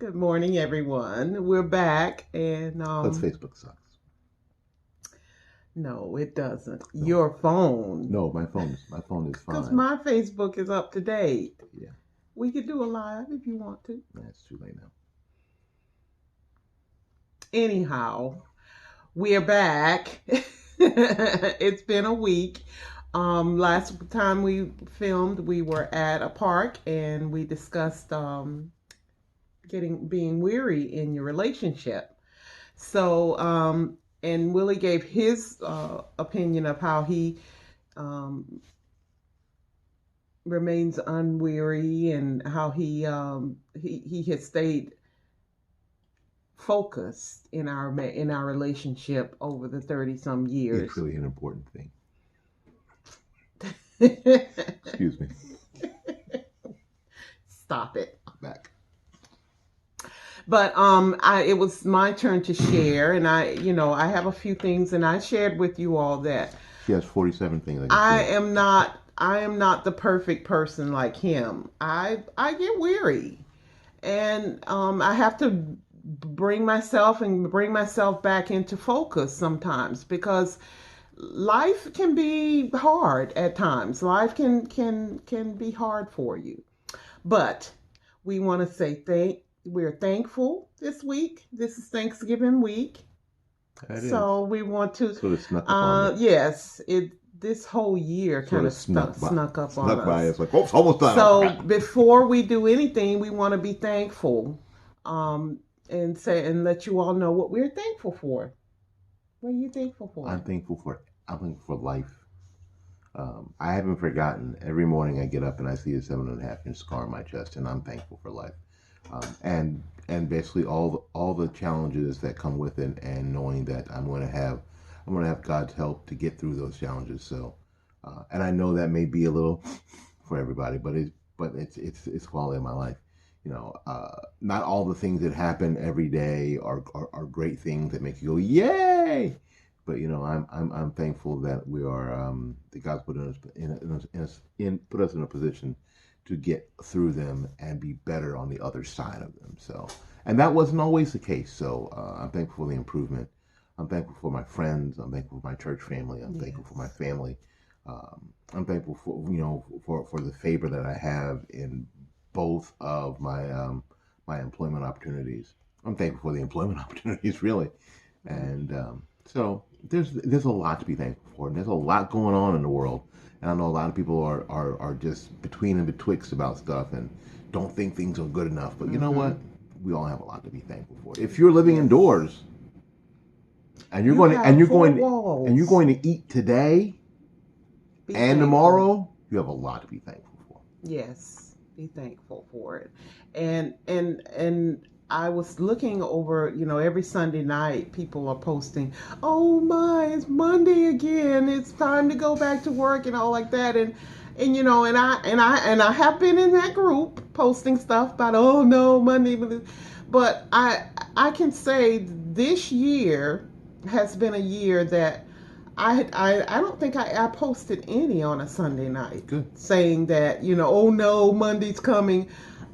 Good morning, everyone. We're back, and Plus, Facebook sucks. no, it doesn't. No, Your phone, no, my phone is because fine. my Facebook is up to date. Yeah, We could do a live if you want to. that's too late now. Anyhow, we're back. It's been a week. Last time we filmed, we were at a park and we discussed getting being weary in your relationship. So, and Willie gave his opinion of how he um, remains unweary and how he has stayed focused in our relationship over the 30 some It's years. really an important thing. Excuse me. Stop it. Back. But it was my turn to share, and I have a few things, and I shared with you all that She has 47 things I can I share. am not I am not the perfect person like him. I get weary, and I have to bring myself back into focus sometimes because life can be hard at times. Life can be hard for you. But we want to say we're thankful this week. This is Thanksgiving week. That is. So we want to Sort of snuck up on me. yes, it this whole year Sort kind of of snuck up on Snuck by. us. It's like, oh, it's almost done. So before we do anything, we want to be thankful, um, and let you all know what we're thankful for. What are you thankful I'm for? thankful for. I'm thankful for life. I haven't forgotten. Every morning I get up and I see a 7.5 inch scar on my chest, and I'm thankful for life. And basically all the challenges that come with it, and knowing that I'm going to have God's help to get through those challenges. So, and I know that may be a little for everybody, but it's quality of my life. Not all the things that happen every day are great things that make you go yay. But I'm thankful that we are that God's put us put us in a position to get through them and be better on the other side of them. So, and that wasn't always the case. So I'm thankful for the improvement. I'm thankful for my friends. I'm thankful for my church family. I'm thankful for my Yes. family. I'm thankful for the favor that I have in both of my employment opportunities. I'm thankful for the employment opportunities, really. And so there's a lot to be thankful for. And there's a lot going on in the world. And I know a lot of people are just between and betwixt about stuff and don't think things are good enough. But you know Mm-hmm. what? We all have a lot to be thankful for. If you're living Yes. indoors and you're You going to, and have you're four going to, and you're walls. going to eat today Be and thankful. tomorrow, you have a lot to be thankful for. Yes, be thankful for it. And I was looking over, every Sunday night people are posting, "Oh my, it's Monday again. It's time to go back to work," and all like that. And I have been in that group posting stuff about, "Oh no, Monday." But I can say this year has been a year that I don't think I posted any on a Sunday night Good. saying that, oh no, Monday's coming.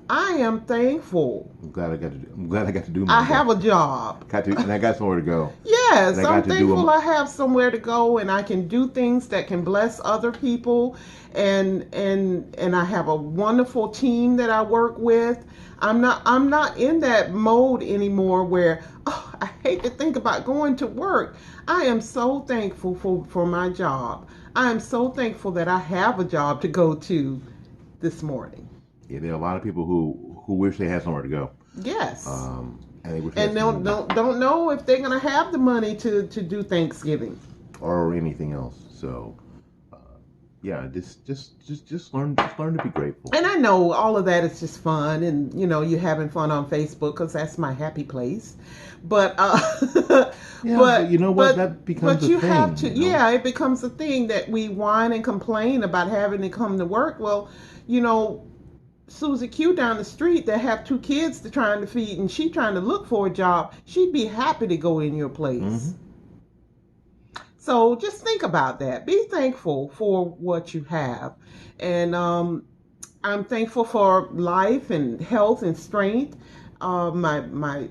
I am thankful. I'm glad I got to do I Monday. have a job. And I got somewhere to go. And Yes, I I'm got to do thankful them. I have somewhere to go and I can do things that can bless other people, and I have a wonderful team that I work with. I'm not in that mode anymore where, oh, I hate to think about going to work. I am so thankful for my job. I am so thankful that I have a job to go to this morning. Yeah, there are a lot of people who wish they had somewhere to go, Yes. and they wish they had And something don't know if they're gonna have the money to do Thanksgiving. or anything else. So, uh, yeah, just learn to be grateful. And I know all of that is just fun, and you're having fun on Facebook because that's my happy place. But Yeah, but but you know what? but That becomes but a you have thing. to, yeah, it becomes a thing that we whine and complain about having to come to work. Well, you know, Susie Q down the street that have two kids to trying to feed, and she trying to look for a job, she'd be happy to go in your Mm-hmm. place. So just think about that. Be thankful for what you have. And I'm thankful for life and health and strength. my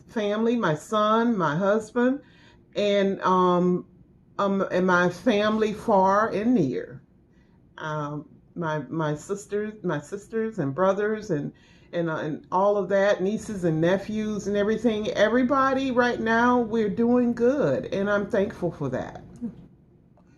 family, my son, my husband, and my family far and near. My sisters and brothers and all of that, nieces and nephews and everything. Everybody right now, we're doing good, and I'm thankful for that.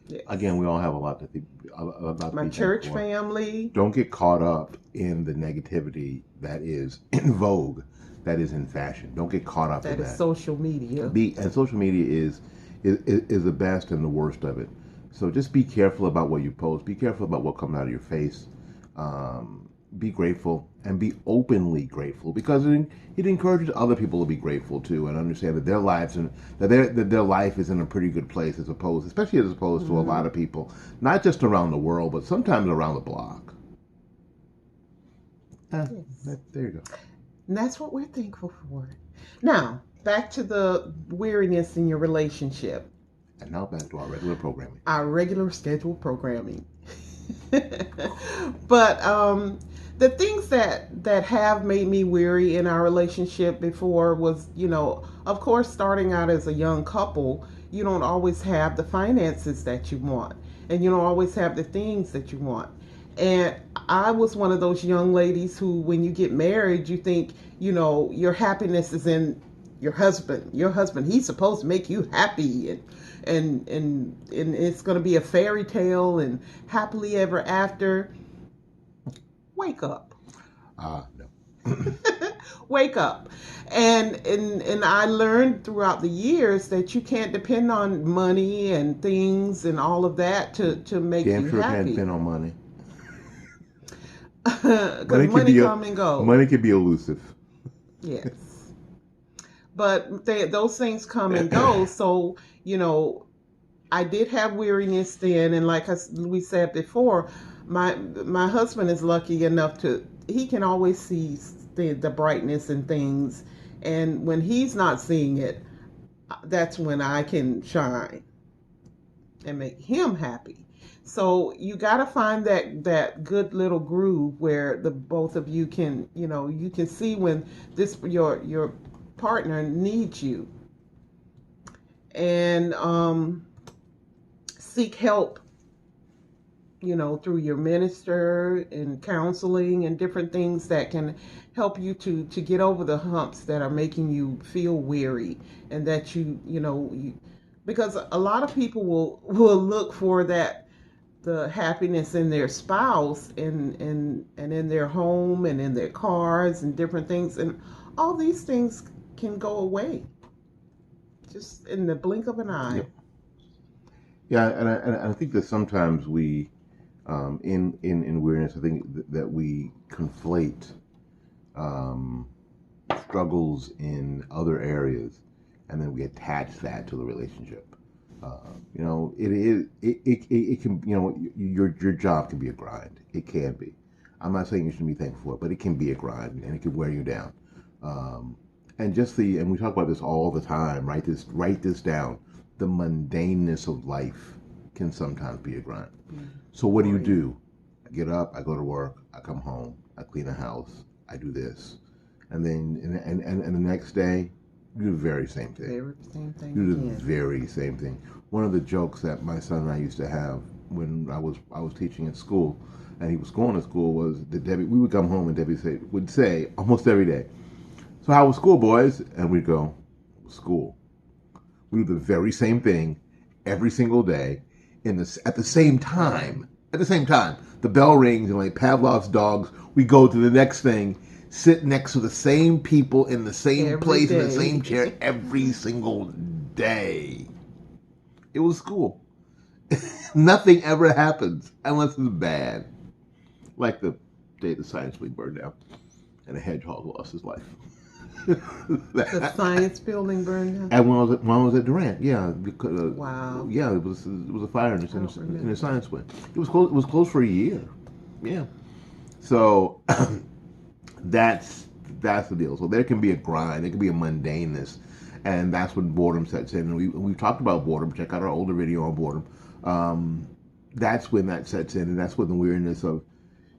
Yes. Again, we all have a lot to think about. My church family. Don't get caught up in the negativity that is in vogue, that is in fashion. Don't get caught up in that. That is social media. And social media is the best and the worst of it. So just be careful about what you post. Be careful about what comes out of your face. Be grateful and be openly grateful, because it encourages other people to be grateful too and understand that their lives and that their life is in a pretty good place, especially as opposed to a lot of people, not just around the world, but sometimes around the block. There you go. And that's what we're thankful for. Now, back to the weariness in your relationship. And now back to our regular programming. Our regular scheduled programming. But the things that have made me weary in our relationship before was, of course, starting out as a young couple, you don't always have the finances that you want, and you don't always have the things that you want. And I was one of those young ladies who, when you get married, you think, your happiness is in your husband. Your husband, he's supposed to make you happy, and it's going to be a fairy tale and happily ever after. Wake up. No. Wake up. And I learned throughout the years that you can't depend on money and things and all of that to make you sure happy. Can't depend on money. Because money come and go. Money can be elusive. Yes. But those things come and go. So, I did have weariness then. And like we said before, my husband is lucky enough he can always see the brightness in things. And when he's not seeing it, that's when I can shine and make him happy. So you got to find that good little groove where the both of you can, you can see when your partner needs you. And seek help, through your minister and counseling and different things that can help you to get over the humps that are making you feel weary, and that because a lot of people will look for the happiness in their spouse and in their home and in their cars and different things, and all these things can go away just in the blink of an eye. Yep. Yeah, and I think that sometimes we, in weariness, I think that we conflate struggles in other areas, and then we attach that to the relationship. It can, your job can be a grind. It can be. I'm not saying you shouldn't be thankful for it, but it can be a grind, and it can wear you down. And we talk about this all the time. Write this down. The mundaneness of life can sometimes be a grind. So what do? I get up, I go to work, I come home, I clean the house, I do this, and then and the next day, do the very same thing. Do the very same thing. One of the jokes that my son and I used to have when I was teaching at school, and he was going to school, was that we would come home and Debbie would say almost every day, "So how was school, boys?" And we'd go, "School." We do the very same thing every single day at the same time. At the same time, the bell rings, and like Pavlov's dogs, we go to the next thing, sit next to the same people in the same place in the same chair every single day. It was school. Nothing ever happens unless it's bad. Like the day the science wing burned down and a hedgehog lost his life. The science building burned down. And when I was at Durant, yeah. Wow. Yeah, it was a fire in the science wing. It was closed. It was closed for a year. Yeah. So that's the deal. So there can be a grind. There can be a mundaneness, and that's when boredom sets in. And we've talked about boredom. Check out our older video on boredom. That's when that sets in, and that's when the weariness of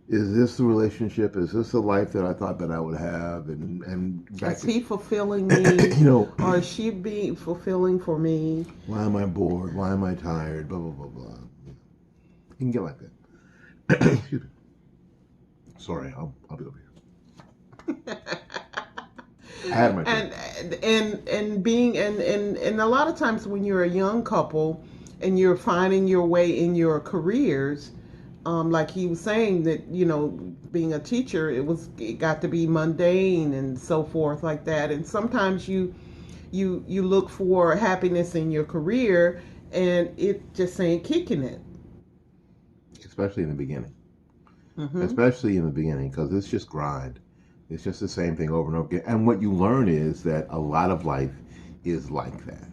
is this the relationship? Is this the life that I thought that I would have? And back, Is he fulfilling me, you know, or is she being fulfilling for me? why am I bored? Why am I tired? Blah blah blah blah. You can get like that. Excuse me. Sorry, I'll be over here. I had my drink. And being and a lot of times when you're a young couple and you're finding your way in your careers, like he was saying that being a teacher, it got to be mundane and so forth like that, and sometimes you look for happiness in your career and it just ain't kicking it. Especially in the beginning. Mm-hmm. Especially in the beginning, because it's just grind. It's just the same thing over and over again. And what you learn is that a lot of life is like that.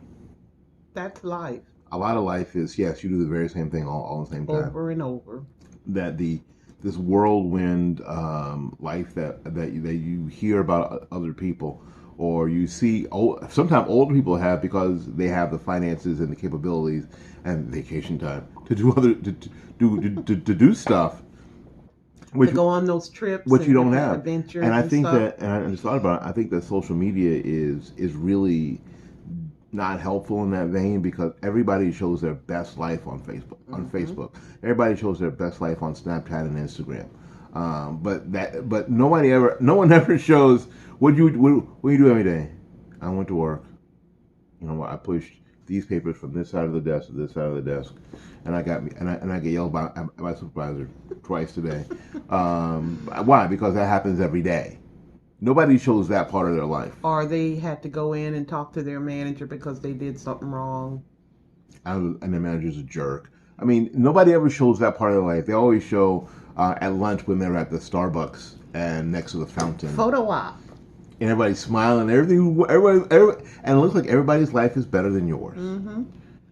That's life. A lot of life is, yes, you do the very same thing all at the same time. Over and over. That this whirlwind life that you hear about other people, or you see sometimes older people have, because they have the finances and the capabilities and vacation time to do to do stuff. To go on those trips, which you don't have. adventures, and I think stuff. and I just thought about it. I think that social media is really not helpful in that vein, because everybody shows their best life on Facebook. Everybody shows their best life on Snapchat and Instagram. But no one ever shows what you do every day. I went to work. You know what? I pushed these papers from this side of the desk to this side of the desk, and I get yelled by my supervisor twice today. Why? Because that happens every day. Nobody shows that part of their life. Or they had to go in and talk to their manager because they did something wrong. And the manager's a jerk. I mean, nobody ever shows that part of their life. They always show at lunch when they're at the Starbucks and next to the fountain. Photo op. And everybody's smiling. Everybody, and it looks like everybody's life is better than yours. Mm-hmm.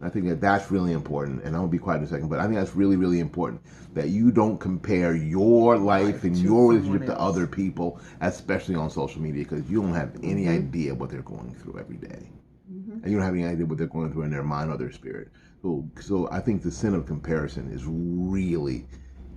I think that's really important, and I'll be quiet in a second, but I think that's really, really important, that you don't compare your life and your relationship to other people, especially on social media, because you don't have any idea what they're going through every day. And you don't have any idea what they're going through in their mind or their spirit. So I think the sin of comparison is really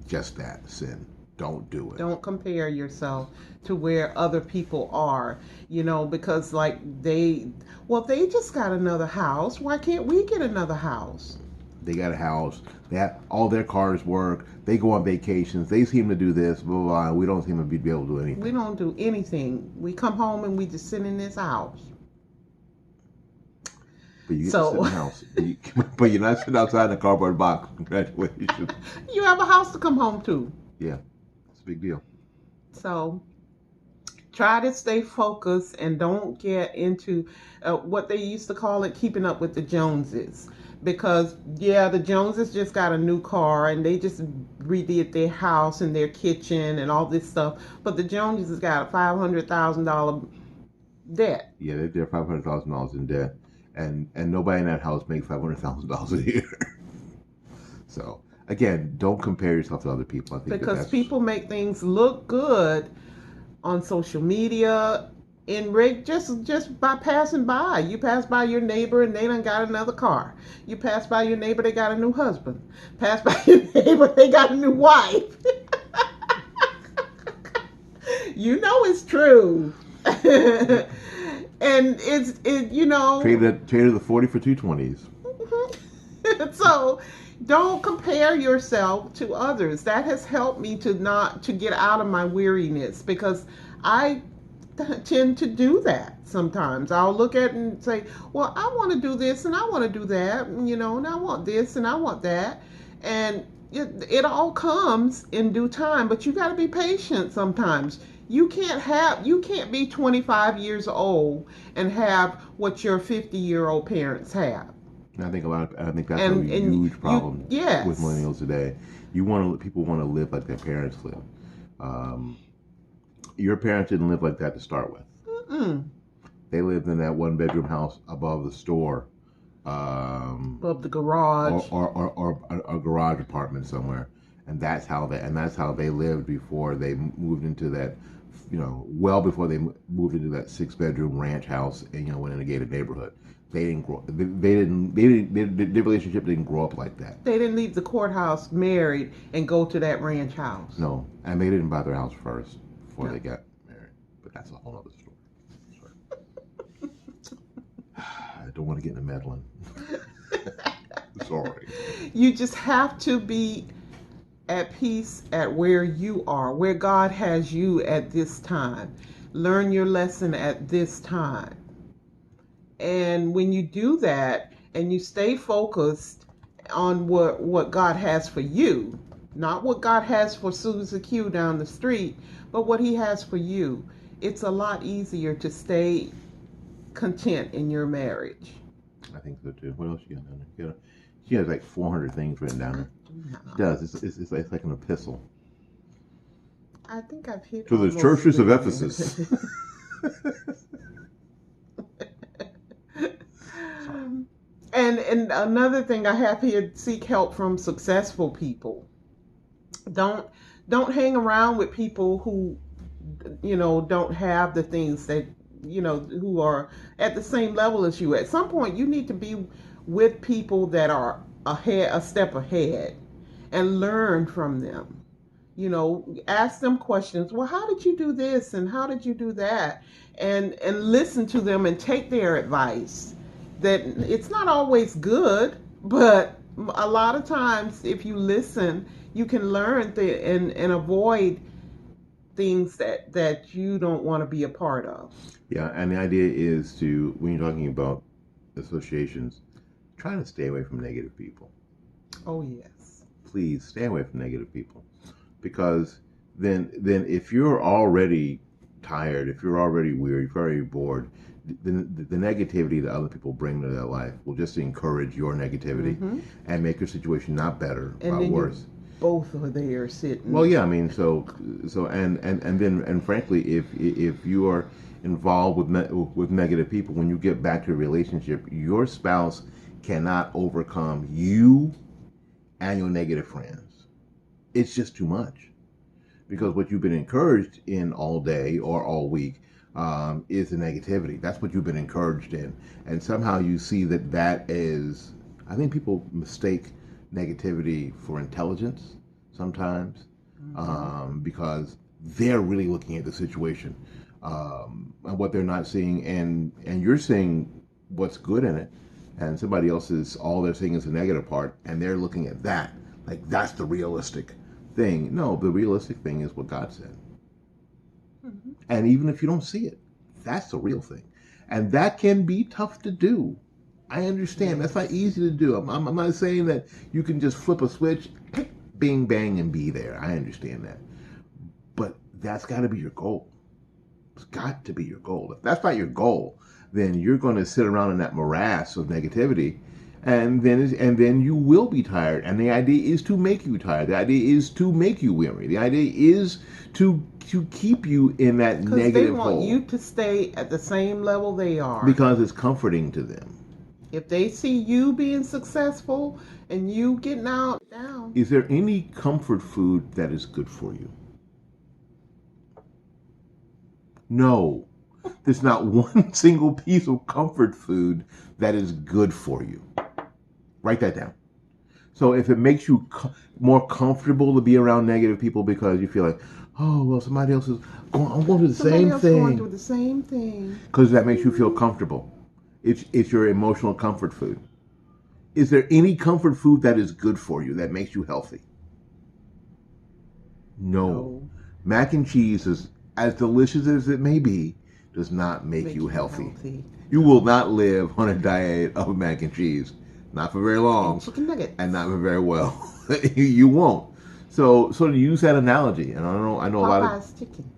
just that, sin. Don't do it. Don't compare yourself to where other people are, because like they just got another house. Why can't we get another house? They got a house. They have, all their cars work. They go on vacations. They seem to do this, blah, blah, blah. We don't seem to be able to do anything. We don't do anything. We come home and we just sit in this house. But you get to sit in the house. But you're not sitting outside in a cardboard box. Congratulations. You have a house to come home to. Yeah. Big deal. So try to stay focused and don't get into what they used to call it, keeping up with the Joneses. Because the Joneses just got a new car and they just redid their house and their kitchen and all this stuff, but the Joneses got a $500,000 debt. Yeah, they're $500,000 in debt, and nobody in that house makes $500,000 a year. So again, don't compare yourself to other people. I think because people make things look good on social media just by passing by. You pass by your neighbor and they done got another car. You pass by your neighbor, they got a new husband. Pass by your neighbor, they got a new wife. It's true. And traded the 40 for 220s. So don't compare yourself to others. That has helped me to get out of my weariness, because I tend to do that sometimes. I'll look at it and say, well, I want to do this and I want to do that, and I want this and I want that. And it all comes in due time, but you got to be patient sometimes. You can't be 25 years old and have what your 50-year-old parents have. I think that's a huge problem with millennials today. People want to live like their parents live. Your parents didn't live like that to start with. Mm-mm. They lived in that 1-bedroom house above the store, above the garage, or a garage apartment somewhere, and that's how they lived before they moved into that well before they moved into that 6-bedroom ranch house and went in a gated neighborhood. They didn't grow. Their relationship didn't grow up like that. They didn't leave the courthouse married and go to that ranch house. No, and they didn't buy their house first before No. they got married. But that's a whole other story. I don't want to get into meddling. Sorry. You just have to be at peace at where you are, where God has you at this time. Learn your lesson at this time. And when you do that and you stay focused on what God has for you, not what God has for Susie Q down the street, but what he has for you, it's a lot easier to stay content in your marriage. I think so too. What else you got down there? She has like 400 things written down there. She does. It's like an epistle. I think I've hit. To the churches of Ephesus. And another thing I have here: seek help from successful people. Don't hang around with people who don't have the things that who are at the same level as you. At some point, you need to be with people that are a step ahead, and learn from them. Ask them questions. Well, how did you do this and how did you do that? And listen to them and take their advice. That it's not always good, but a lot of times if you listen, you can learn and avoid things that you don't want to be a part of. Yeah, and the idea is to, when you're talking about associations, try to stay away from negative people. Oh, yes. Please stay away from negative people. Because then if you're already tired, if you're already weary, if you're already bored, the negativity that other people bring to their life will just encourage your negativity and make your situation not better, but worse. Both are there sitting. Well, yeah, I mean, so and frankly, if you are involved with negative people, when you get back to a relationship, your spouse cannot overcome you and your negative friends. It's just too much, because what you've been encouraged in all day or all week is the negativity. That's what you've been encouraged in, and somehow you see that is. I think people mistake negativity for intelligence sometimes, because they're really looking at the situation and what they're not seeing, and you're seeing what's good in it, and somebody else is all they're seeing is the negative part, and they're looking at that like that's the realistic thing. No, the realistic thing is what God said. And even if you don't see it, that's the real thing. And that can be tough to do. I understand. That's not easy to do. I'm not saying that you can just flip a switch, click, bing, bang, and be there. I understand that. But that's got to be your goal. It's got to be your goal. If that's not your goal, then you're going to sit around in that morass of negativity, and then you will be tired. And the idea is to make you tired. The idea is to make you weary. The idea is to keep you in that negative hole. They want you to stay at the same level they are. Because it's comforting to them. If they see you being successful and you getting out down. Is there any comfort food that is good for you? No. There's not one single piece of comfort food that is good for you. Write that down. So if it makes you more comfortable to be around negative people because you feel like, oh, well, somebody else is going, I'm going through the same thing. Going through the same thing. Because that makes you feel comfortable. It's your emotional comfort food. Is there any comfort food that is good for you, that makes you healthy? No. Mac and cheese, is as delicious as it may be, does not make you healthy. You will not live on a diet of mac and cheese. Not for very long. And chicken nuggets. And not for very well. You won't. So to use that analogy, and I know Popeye's a lot of chicken.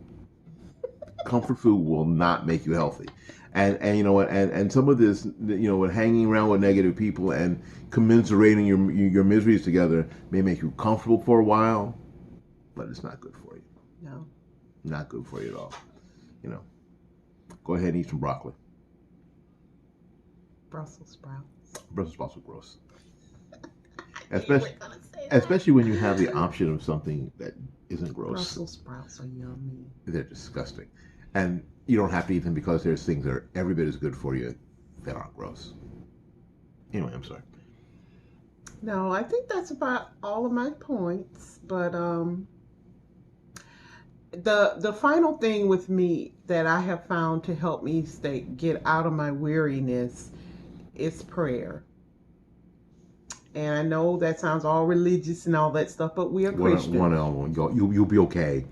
Comfort food will not make you healthy. And you know what? And some of this, with hanging around with negative people and commiserating your miseries together may make you comfortable for a while, but it's not good for you. No. Not good for you at all. Go ahead and eat some broccoli. Brussels sprouts. Brussels sprouts are gross. You were gonna say especially when you have the option of something that isn't gross. Brussels sprouts are yummy. They're disgusting, and you don't have to eat them because there's things that are every bit as good for you that aren't gross. Anyway, I'm sorry. No, I think that's about all of my points. But the final thing with me that I have found to help me get out of my weariness is prayer. And I know that sounds all religious and all that stuff, but we are Christians. You'll be okay.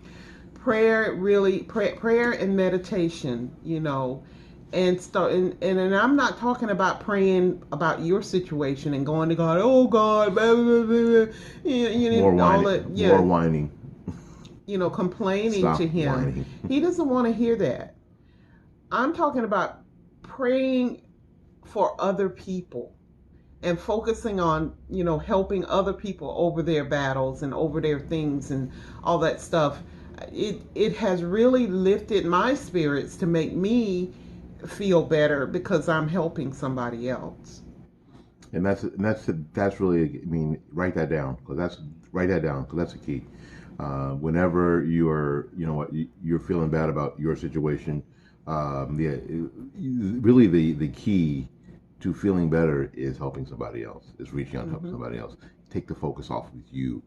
Prayer really, prayer and meditation, and I'm not talking about praying about your situation and going to God, oh God, blah, blah, blah, blah, more whining, more whining, complaining Stop to Him. whining. He doesn't want to hear that. I'm talking about praying for other people and focusing on, helping other people over their battles and over their things and all that stuff. It has really lifted my spirits to make me feel better because I'm helping somebody else. And that's really, I mean, write that down because that's the key. Whenever you're feeling bad about your situation, really the key to feeling better is helping somebody else. Is reaching out to help somebody else. Take the focus off of you,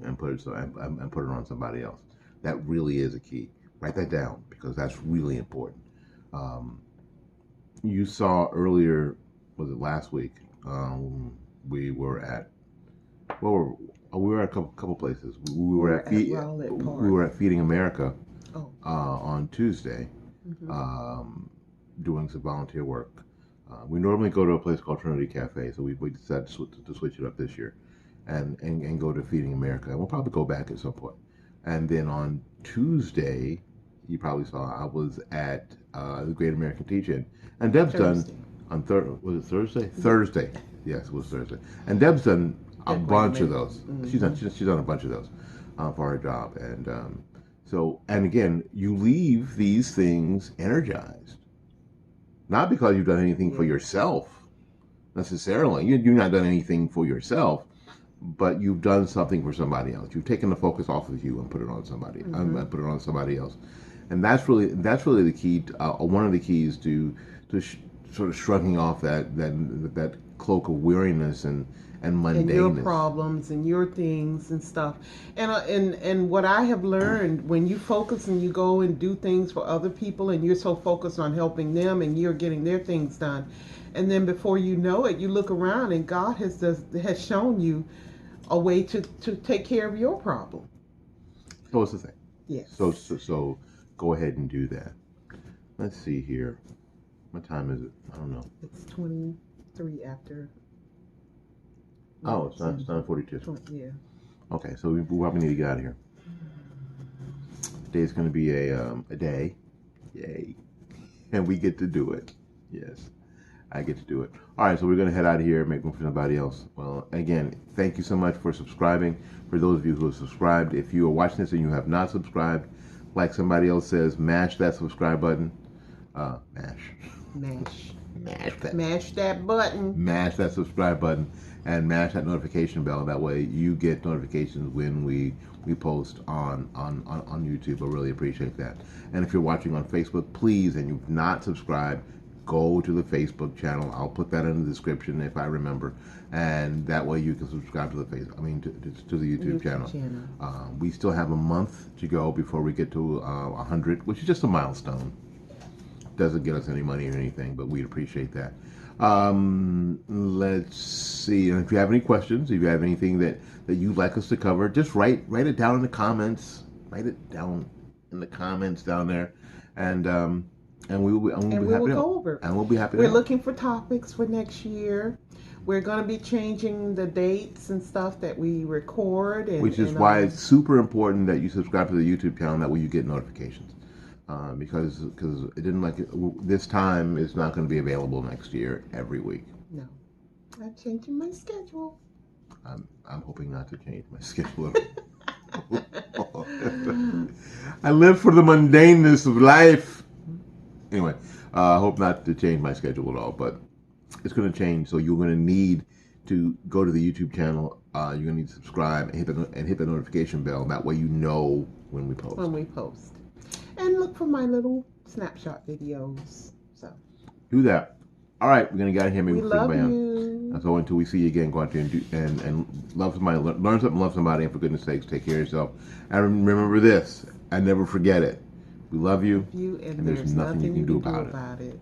and put it on somebody else. That really is a key. Write that down because that's really important. You saw earlier, was it last week? We were at a couple places. We were at Feeding America on Tuesday, doing some volunteer work. We normally go to a place called Trinity Cafe, so we decided to switch it up this year, and go to Feeding America. And we'll probably go back at some point. And then on Tuesday, you probably saw I was at the Great American Teach-In, and Deb's done on was it Thursday? Thursday, yes, it was Thursday. And Deb's done a bunch of those. She's done a bunch of those for her job, and and again, you leave these things energized, not because you've done anything for yourself necessarily. You've not done anything for yourself, but you've done something for somebody else. You've taken the focus off of you and put it on somebody. Put it on somebody else, and that's really the key. One of the keys to sort of shrugging off that cloak of weariness and mundaneness. And your problems and your things and stuff. And what I have learned, when you focus and you go and do things for other people and you're so focused on helping them and you're getting their things done, and then before you know it, you look around and God has shown you a way to take care of your problem. So it's the thing. Yes. So go ahead and do that. Let's see here. What time is it? I don't know. It's 23 after. Oh, it's 9:42. Yeah. Okay, so we probably need to get out of here. Today's going to be a day. Yay. And we get to do it. Yes, I get to do it. All right, so we're going to head out of here and make room for somebody else. Well, again, thank you so much for subscribing. For those of you who have subscribed, if you are watching this and you have not subscribed, like somebody else says, mash that subscribe button. Mash that button. Mash that subscribe button and mash that notification bell. That way you get notifications when we post on YouTube. I really appreciate that. And if you're watching on Facebook, please, and you've not subscribed, go to the Facebook channel. I'll put that in the description if I remember, and that way you can subscribe to the to the YouTube channel. We still have a month to go before we get to 100, which is just a milestone. Doesn't get us any money or anything, but we'd appreciate that. Let's see. And if you have any questions, if you have anything that you'd like us to cover, just write it down in the comments. Write it down in the comments down there, and we will go over. And we'll be happy. We're looking for topics for next year. We're going to be changing the dates and stuff that we record, which is why it's super important that you subscribe to the YouTube channel. That way you get notifications. Because it didn't this time is not going to be available next year every week. No, I'm changing my schedule. I'm hoping not to change my schedule. I live for the mundaneness of life. Anyway, I hope not to change my schedule at all, but it's going to change. So you're going to need to go to the YouTube channel. You're gonna need to subscribe and hit the notification bell. That way you know when we post. And look for my little snapshot videos. So do that. All right, we're gonna get out of here. Maybe we love you. And so until we see you again, go out there and love somebody, learn something, love somebody, and for goodness sakes, take care of yourself. And remember this, and never forget it. We love you, and there's nothing you can do about it.